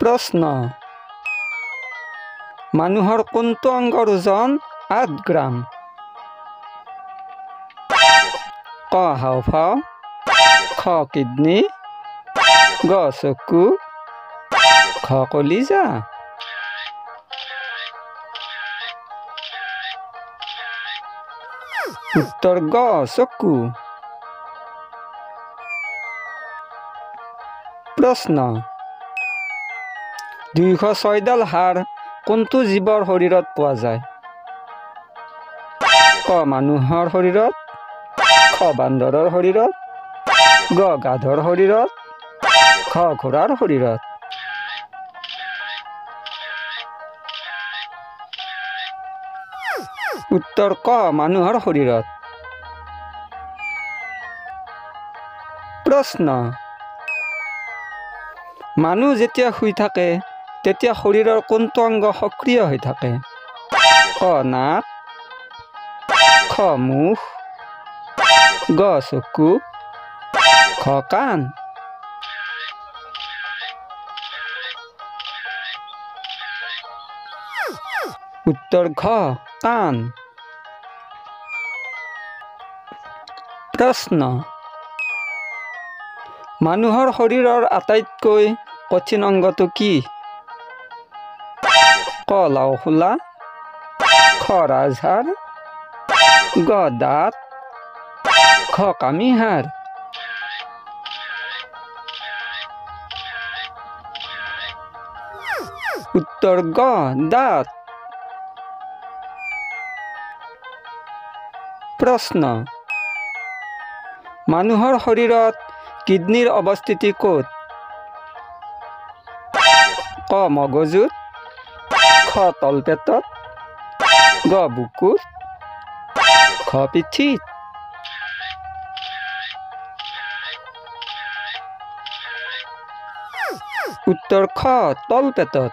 প্ৰশ্ন মানুহৰ কোনটো অংগৰ ওজন 8 গ্ৰাম? ক হাওঁফাওঁ, খ কিডনী, গ চকু, খ কলিজা। উত্তৰ গ চকু। প্ৰশ্ন 206ডাল হাড় কোনটো জীৱৰ শৰীৰত পোৱা যায়? ক মানুহৰ শৰীৰত, খ বান্দৰৰ শৰীৰত, গ গাধৰ শৰীৰত, খ ঘোঁৰাৰ শৰীৰত। উত্তৰ ক মানুহৰ শৰীৰত। প্ৰশ্ন মানুহ যেতিয়া শুই থাকে তেতিয়া শৰীৰৰ কোনটো অংগ সক্ৰিয় হৈ থাকে? ক নাক, খ মুখ, গ চকু, খ কাণ। উত্তৰ ঘ কাণ। প্ৰশ্ন মানুহৰ শৰীৰৰ আটাইতকৈ কঠিন অংগটো কি? ক লাওখোলা, খ ৰাজহাড়, গ দাঁত, খ কামিহাড়। উত্তৰ গ দাঁত। প্ৰশ্ন মানুহৰ শৰীৰত কিডনীৰ অৱস্থিতি ক'ত? ক মগজুত, খ তলপেটত, গ বুকুত, খ পিঠিত। উত্তৰ খ তলপেটত।